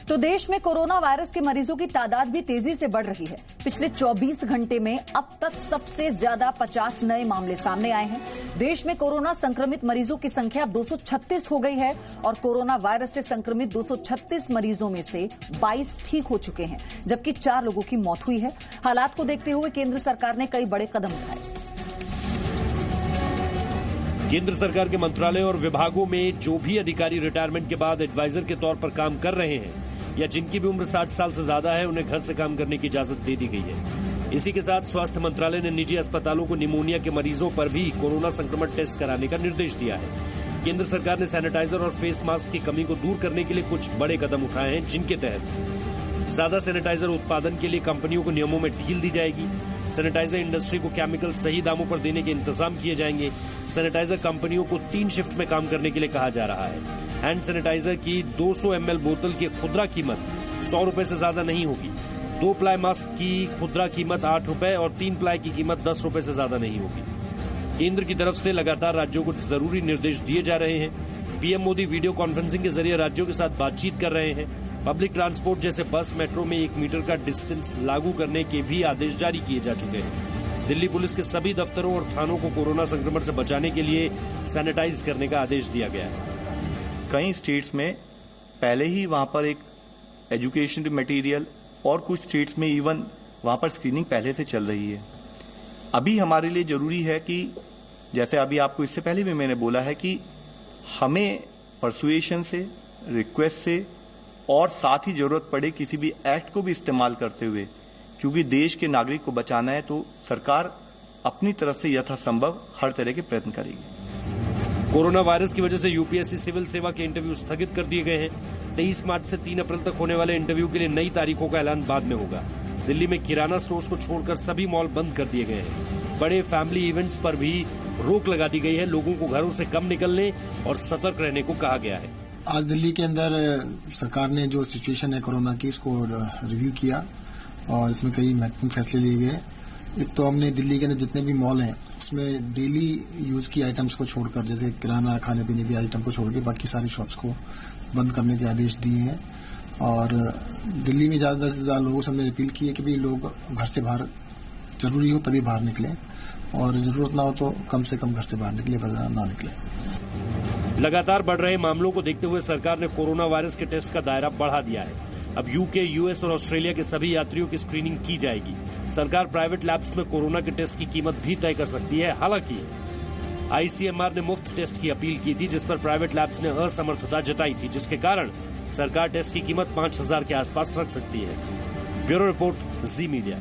तो देश में कोरोना वायरस के मरीजों की तादाद भी तेजी से बढ़ रही है। पिछले 24 घंटे में अब तक सबसे ज्यादा 50 नए मामले सामने आए हैं। देश में कोरोना संक्रमित मरीजों की संख्या अब 236 हो गई है और कोरोना वायरस से संक्रमित 236 मरीजों में से 22 ठीक हो चुके हैं, जबकि 4 लोगों की मौत हुई है। हालात को देखते हुए केंद्र सरकार ने कई बड़े कदम उठाए। केंद्र सरकार के मंत्रालय और विभागों में जो भी अधिकारी रिटायरमेंट के बाद एडवाइजर के तौर पर काम कर रहे हैं या जिनकी भी उम्र 60 साल से ज्यादा है, उन्हें घर से काम करने की इजाजत दे दी गई है। इसी के साथ स्वास्थ्य मंत्रालय ने निजी अस्पतालों को निमोनिया के मरीजों पर भी कोरोना संक्रमण टेस्ट कराने का निर्देश दिया है। केंद्र सरकार ने सैनिटाइजर और फेस मास्क की कमी को दूर करने के लिए कुछ बड़े कदम उठाए हैं, जिनके तहत ज्यादा सैनिटाइजर उत्पादन के लिए कंपनियों को नियमों में ढील दी जाएगी। सैनिटाइजर इंडस्ट्री को केमिकल सही दामों पर देने के इंतजाम किए जाएंगे। सैनिटाइजर कंपनियों को 3 शिफ्ट में काम करने के लिए कहा जा रहा है। हैंड सैनिटाइजर की 200 ml बोतल की खुदरा कीमत 100 रुपए से ज्यादा नहीं होगी। 2 प्लाई मास्क की खुदरा कीमत 8 रुपए और 3 प्लाई की कीमत 10 रुपए से ज्यादा नहीं होगी। केंद्र की तरफ से लगातार राज्यों को जरूरी निर्देश दिए जा रहे हैं। पीएम मोदी वीडियो कॉन्फ्रेंसिंग के जरिए राज्यों के साथ बातचीत कर रहे हैं। पब्लिक ट्रांसपोर्ट जैसे बस, मेट्रो में 1 मीटर का डिस्टेंस लागू करने के भी आदेश जारी किए जा चुके हैं। दिल्ली पुलिस के सभी दफ्तरों और थानों को कोरोना संक्रमण से बचाने के लिए सैनिटाइज करने का आदेश दिया गया है। कई स्टेट्स में पहले ही वहां पर एक एजुकेशन मटेरियल और कुछ स्टेट्स में इवन वहां पर स्क्रीनिंग पहले से चल रही है। अभी हमारे लिए जरूरी है कि जैसे अभी आपको इससे पहले भी मैंने बोला है कि हमें परसुएशन से, रिक्वेस्ट से और साथ ही जरूरत पड़े किसी भी एक्ट को भी इस्तेमाल करते हुए, क्योंकि देश के नागरिक को बचाना है, तो सरकार अपनी तरफ से यथासंभव हर तरह के प्रयत्न करेगी। कोरोना वायरस की वजह से यूपीएससी सिविल सेवा के इंटरव्यू स्थगित कर दिए गए हैं। 23 मार्च से 3 अप्रैल तक होने वाले इंटरव्यू के लिए नई तारीखों का ऐलान बाद में होगा। दिल्ली में किराना स्टोर्स को छोड़कर सभी मॉल बंद कर दिए गए हैं। बड़े फैमिली इवेंट्स पर भी रोक लगा दी गई है। लोगों को घरों से कम निकलने और सतर्क रहने को कहा गया है। आज दिल्ली के अंदर सरकार ने जो सिचुएशन है कोरोना की, इसको रिव्यू किया और इसमें कई महत्वपूर्ण फैसले लिए गए। एक तो हमने दिल्ली के अंदर जितने भी मॉल हैं उसमें डेली यूज की आइटम्स को छोड़कर, जैसे किराना, खाने पीने की आइटम को छोड़ के बाकी सारी शॉप्स को बंद करने के आदेश दिए हैं। और दिल्ली में ज्यादा से ज्यादा लोगों से हमने अपील की है कि भी लोग घर से बाहर जरूरी हो तभी बाहर निकलें और जरूरत ना हो तो कम से कम घर से बाहर निकले, ना निकले। लगातार बढ़ रहे मामलों को देखते हुए सरकार ने कोरोना वायरस के टेस्ट का दायरा बढ़ा दिया है। अब यूके, यूएस और ऑस्ट्रेलिया के सभी यात्रियों की स्क्रीनिंग की जाएगी। सरकार प्राइवेट लैब्स में कोरोना के टेस्ट की कीमत भी तय कर सकती है। हालांकि आईसीएमआर ने मुफ्त टेस्ट की अपील की थी, जिस पर प्राइवेट लैब्स ने असमर्थता जताई थी, जिसके कारण सरकार टेस्ट की कीमत 5000 के आसपास रख सकती है। ब्यूरो रिपोर्ट, जी मीडिया।